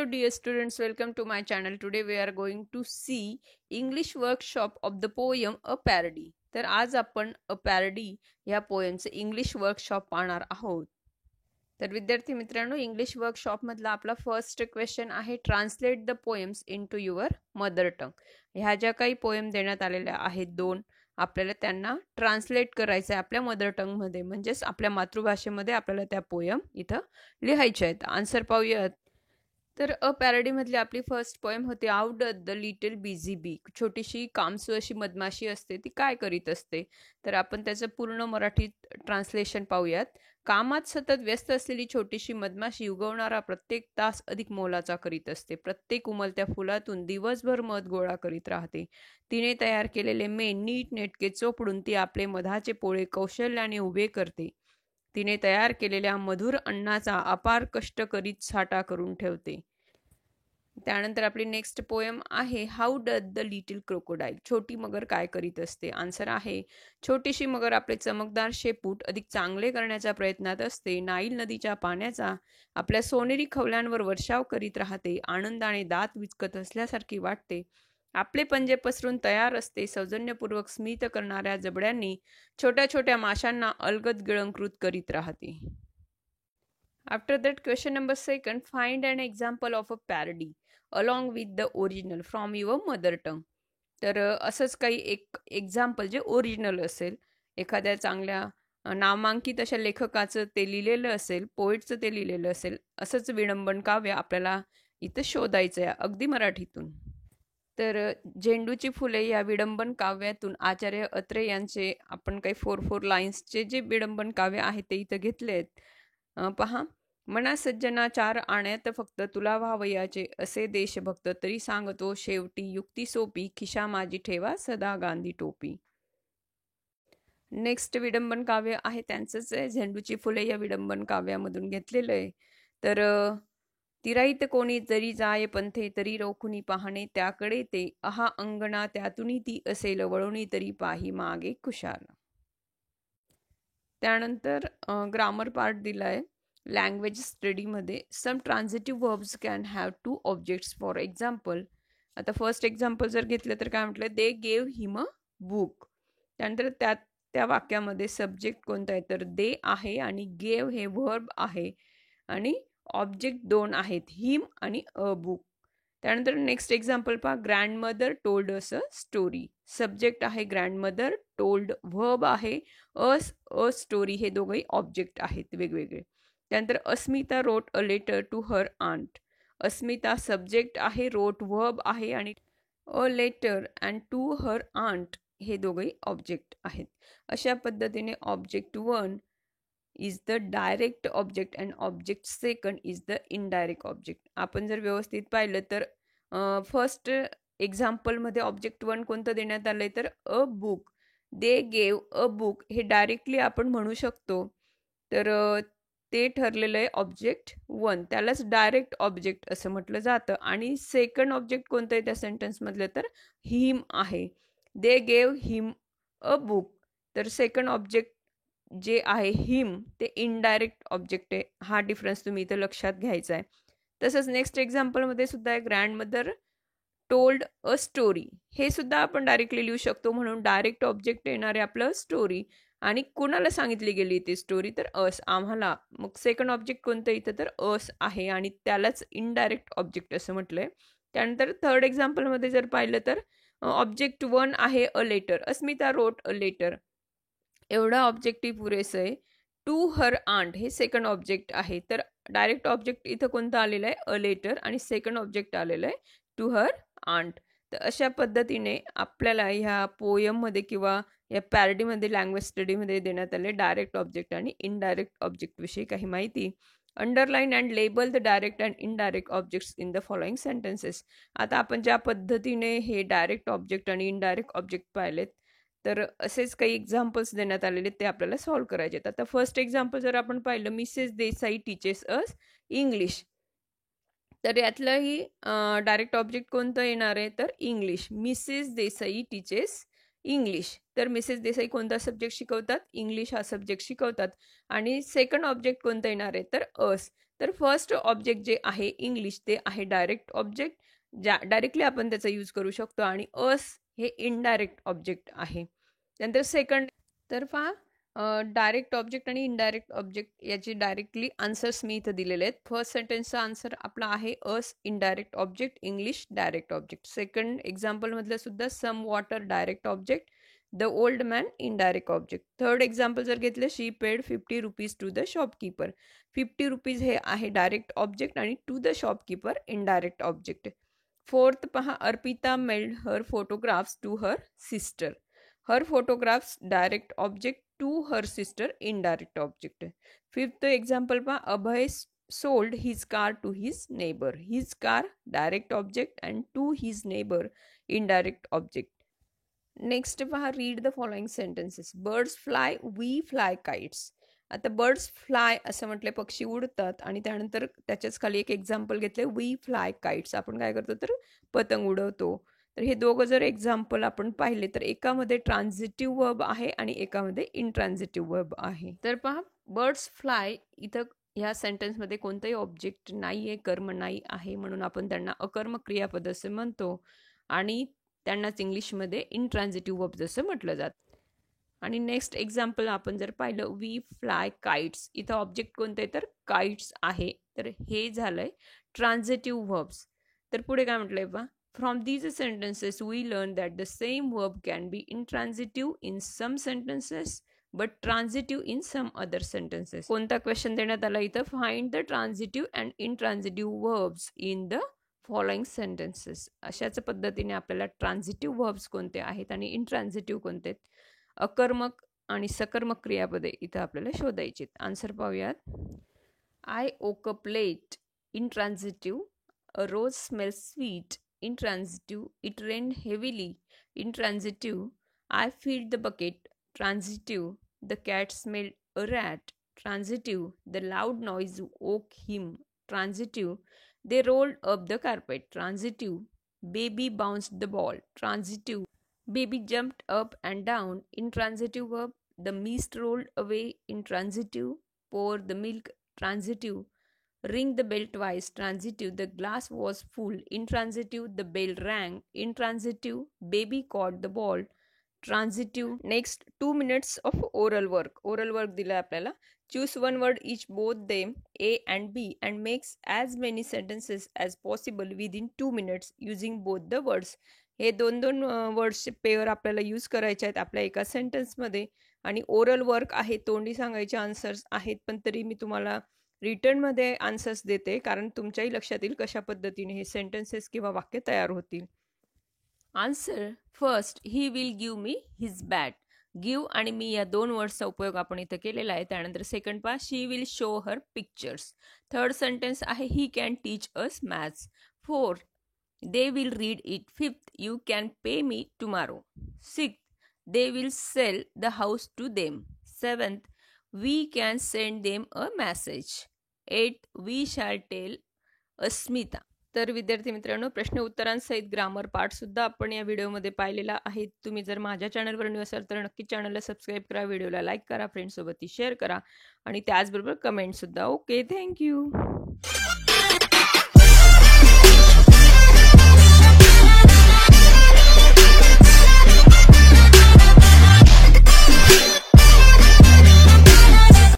dear students, welcome to my channel. Today we are going to see English workshop of the poem A Parody. तर आज आपण अ parody या पोएमचे English workshop पाहणार आहोत. तर विद्यार्थी मित्रांनो, इंग्लिश वर्कशॉप मधला आपला फर्स्ट क्वेश्चन आहे, translate the poems into your mother टंग. ह्या ज्या काही पोएम देण्यात आलेल्या आहेत दोन, आपल्याला त्यांना ट्रान्सलेट करायचं आहे आपल्या मदर टंगमध्ये, म्हणजेच आपल्या मातृभाषेमध्ये आपल्याला त्या पोएम इथं लिहायच्या आहेत. आन्सर पाहूयात. तर अ पॅरडीमधली आपली फर्स्ट पोएम होती, आउट द लिटिल बिझी बी. छोटीशी कामसू अशी मधमाशी असते, ती काय करीत असते? तर आपण त्याचं पूर्ण मराठीत ट्रान्सलेशन पाहूयात. कामात सतत व्यस्त असलेली छोटीशी मधमाशी उगवणारा प्रत्येक तास अधिक मोलाचा करीत असते. प्रत्येक उमलत्या फुलातून दिवसभर मध गोळा करीत राहते. तिने तयार केलेले मेण नीट नेटके चोपडून ती आपले मधाचे पोळे कौशल्याने उभे करते. तिने तयार केलेल्या मधुर अन्नाचा अपार कष्ट करीत साठा करून ठेवते. त्यानंतर आपली नेक्स्ट पोएम आहे, how does the little crocodile. छोटी मगर काय करीत असते? आन्सर आहे, छोटीशी मगर आपले चमकदार शेपूट अधिक चांगले करण्याच्या प्रयत्नात असते. नाईल नदीच्या पाण्याचा आपल्या सोनेरी खवल्यांवर वर्षाव करीत राहते. आनंदाने दात विचकत असल्यासारखी वाटते. आपले पंजे पसरून तयार असते. सौजन्यपूर्वक स्मित करणाऱ्या जबड्यांनी छोट्या छोट्या माशांना अलगद गिळंकृत करीत राहते. After that question number second, find an example of a parody along with the original from your mother tongue. तर असंच काही एक एक्झाम्पल जे ओरिजिनल असेल, एखाद्या चांगल्या नामांकित अशा लेखकाचं ते लिहिलेलं असेल, पोएटचं ते लिहिलेलं असेल, असंच विडंबन काव्य आपल्याला इथं शोधायचं आहे अगदी मराठीतून. तर झेंडूची फुले या विडंबन काव्यातून आचार्य अत्रे यांचे आपण काही 4 लाईन्सचे जे विडंबन काव्य आहे ते इथं घेतले आहेत. पहा, मना सज्जना चार आण्यात फक्त तुला व्हावयाचे असे देशभक्त, तरी सांगतो शेवटी युक्ती सोपी, खिशा माझी ठेवा सदा गांधी टोपी. नेक्स्ट विडंबन काव्य आहे त्यांचंच आहे, झेंडूची फुले या विडंबन काव्यामधून घेतलेलं आहे. तर तिराईत कोणी जरी जाय पंथे, तरी रोखुनी पाहणे त्याकडे ते, अहा अंगणा त्यातून ती असेल वळवणी, तरी पाही मागे खुशाल. त्यानंतर ग्रामर पार्ट दिलाय लँग्वेज स्टडीमध्ये. Some transitive verbs can have 2 objects. For example, आता फर्स्ट एक्झाम्पल जर घेतलं तर काय म्हटलं, they gave him a book. त्यानंतर त्या वाक्यामध्ये सब्जेक्ट कोणता आहे, तर दे आहे आणि गेव हे वर्ब आहे आणि ऑब्जेक्ट 2 आहेत, हिम आणि अ बुक. त्यानंतर नेक्स्ट एक्झाम्पल पहा, grandmother told us a story. Subject आहे ग्रँडमदर, टोल्ड वर्ब आहे, अ स्टोरी हे दोघंही ऑब्जेक्ट आहेत वेगवेगळे. त्यानंतर Asmita wrote a letter to her aunt. Asmita subject आहे, रोट वर्ब आहे आणि a letter and to her aunt हे दोघंही ऑब्जेक्ट आहेत. अशा पद्धतीने object 1 is the direct object and object second is the indirect object. आपण जर व्यवस्थित पाहिलं तर फर्स्ट एक्झाम्पलमध्ये ऑब्जेक्ट 1 कोणतं देण्यात आलंय, तर a book. They gave a book हे डायरेक्टली आपण म्हणू शकतो, तर ते ठरलेलं आहे ऑब्जेक्ट 1, त्यालाच डायरेक्ट ऑब्जेक्ट असं म्हटलं जातं. आणि सेकंड ऑब्जेक्ट कोणतं आहे त्या सेंटेन्समधलं, तर हिम आहे. They gave him a book, तर सेकंड ऑब्जेक्ट जे आहे हिम ते इनडायरेक्ट ऑब्जेक्ट आहे. हा डिफरन्स तुम्ही इथं लक्षात घ्यायचा आहे. तसंच नेक्स्ट एक्झाम्पलमध्ये सुद्धा आहे, ग्रँडमदर टोल्ड अ स्टोरी. हे सुद्धा आपण डायरेक्टली लिहू शकतो, म्हणून डायरेक्ट ऑब्जेक्ट येणार आहे आपलं स्टोरी. आणि कुणाला सांगितली गेली ती स्टोरी, तर अस, आम्हाला. मग सेकंड ऑब्जेक्ट कोणतं इथं, तर अस आहे आणि त्यालाच इनडायरेक्ट ऑब्जेक्ट असं म्हटलंय. त्यानंतर थर्ड एक्झाम्पलमध्ये जर पाहिलं तर ऑब्जेक्ट 1 आहे a letter. Asmita wrote a letter, एवढा ऑब्जेक्टिव्ह पुरेसं आहे. टू हर आंट हे सेकंड ऑब्जेक्ट आहे, तर डायरेक्ट ऑब्जेक्ट इथं कोणतं आलेलं आहे, अ लेटर, आणि सेकंड ऑब्जेक्ट आलेलं आहे टू हर आंट. तर अशा पद्धतीने आपल्याला ह्या पोयममध्ये किंवा या पॅरडीमध्ये लँग्वेज स्टडीमध्ये देण्यात आले डायरेक्ट ऑब्जेक्ट आणि इनडायरेक्ट ऑब्जेक्ट विषयी काही माहिती. Underline and label the direct and indirect objects in the following sentences. आता आपण ज्या पद्धतीने हे डायरेक्ट ऑब्जेक्ट आणि इनडायरेक्ट ऑब्जेक्ट पाहिलेत, तर असेच काही एक्झाम्पल्स देण्यात आलेले ते आपल्याला सॉल्व्ह करायचे आहेत. आता फर्स्ट एक्झाम्पल जर आपण पाहिलं, Mrs Desai teaches us English. तर यातलंही डायरेक्ट ऑब्जेक्ट कोणतं येणार आहे, तर English. Mrs Desai teaches English. तर मिसेस देसाई कोणता सब्जेक्ट शिकवतात? इंग्लिश हा सब्जेक्ट शिकवतात. आणि सेकंड ऑब्जेक्ट कोणतं येणार आहे? तर अस. तर फर्स्ट ऑब्जेक्ट जे आहे इंग्लिश ते आहे डायरेक्ट ऑब्जेक्ट, डायरेक्टली आपण त्याचा यूज करू शकतो. आणि अस हे इनडायरेक्ट ऑब्जेक्ट आहे. त्यानंतर सेकंड, तर पहा डायरेक्ट ऑब्जेक्ट आणि इनडायरेक्ट ऑब्जेक्ट याचे डायरेक्टली आन्सर्स मी इथं दिलेले आहेत. फर्स्ट सेंटेन्सचा आन्सर आपला आहे us indirect object, English direct object. Second एक्झाम्पलमधलं सुद्धा some water direct object, the old man indirect object. Third example जर घेतलं, she paid 50 rupees to the shopkeeper. 50 rupees हे आहे डायरेक्ट ऑब्जेक्ट आणि to the shopkeeper indirect object. Fourth पहा, Arpita mailed her photographs to her sister. Her photographs direct object, to her sister indirect object. Fifth example पहा, Abhay sold his car to his neighbor. His car direct object and to his neighbor indirect object. Next पहा, read the following sentences. Birds fly, we fly kites. आता birds fly असं म्हटले पक्षी उडतात आणि त्यानंतर त्याच्याच खाली एक एक्झाम्पल घेतले, वी फ्लाय काइट्स. आपण काय करतो तर पतंग उडवतो. तर हे दोघं जर एक्झाम्पल आपण पाहिले तर एकामध्ये ट्रान्झिटिव्ह वर्ब आहे आणि एकामध्ये इनट्रान्झिटिव्ह वर्ब आहे. तर पहा, बर्ड्स फ्लाय इथं ह्या सेंटेन्समध्ये कोणतंही ऑब्जेक्ट नाही आहे, कर्म नाही आहे, म्हणून आपण त्यांना अकर्मक क्रियापद असे म्हणतो आणि त्यांनाच इंग्लिशमध्ये इनट्रान्झिटिव्ह वर्ब जसं म्हटलं जातं. आणि नेक्स्ट एक्झाम्पल आपण जर पाहिलं, वी फ्लाय काइट्स. इथं ऑब्जेक्ट कोणतं आहे तर काइट्स आहे. तर हे झालंय ट्रान्झिटिव्ह वर्ब्स. तर पुढे काय म्हटलंय बा, from these sentences we learn that the same verb can be intransitive in some sentences but transitive in some other sentences. कोणता क्वेश्चन देण्यात आला इथं, find the transitive and intransitive verbs in the following sentences. अशाच पद्धतीने आपल्याला ट्रान्झिटिव्ह verbs कोणते आहेत आणि इनट्रान्झिटिव्ह कोणते आहेत, अकर्मक आणि सकर्मक क्रियापदे इथं आपल्याला शोधायची. आन्सर पाहूयात. I woke up late, intransitive. A rose smells sweet, intransitive. It rained heavily, intransitive. I filled the bucket, transitive. The cat smelled a rat, transitive. The loud noise woke him, transitive. They rolled up the carpet, transitive. Baby bounced the ball, transitive. Baby jumped up and down, intransitive verb. The mist rolled away, intransitive. Pour the milk, transitive. Ring the bell twice, transitive. The glass was full, intransitive. The bell rang, intransitive. Baby caught the ball, transitive. Next 2 minutes of oral work. Oral work दिलं आपल्याला. Choose one word each both them A and B and makes as many sentences as possible within 2 minutes using both the words. हे दोन वर्ड्सचे pair आपल्याला use करायचे आहेत आपल्या एका सेंटेन्समध्ये. आणि ओरल वर्क आहे, तोंडी सांगायचे आन्सर्स आहेत, पण तरी मी तुम्हाला रिटर्नमध्ये आन्सर्स देते कारण तुमच्याही लक्षात येईल कशा पद्धतीने हे सेंटेन्सेस किंवा वाक्य तयार होतील. Answer first, he will give me his bat. Give आणि मी या दोन वर्ड्सचा उपयोग आपण इथं केलेला आहे. त्यानंतर सेकंड पा, she will show her pictures. Third sentence आहे, he can teach us maths. Fourth, they will read it. Fifth, you can pay me tomorrow. Sixth, they will sell the house to them. Seventh, we can send them a message. Eight, we shall tell Asmita. तर विद्यार्थी मित्रांनो, प्रश्न उत्तरांसहित grammar पार्टसुद्धा आपण या व्हिडिओमध्ये पाहिलेला आहे. तुम्ही जर माझ्या चॅनलवर न्यू असाल तर नक्की चॅनलला सबस्क्राईब करा, व्हिडिओला लाईक करा, फ्रेंड्ससोबत शेअर करा आणि त्याचबरोबर कमेंटसुद्धा. Okay, thank you.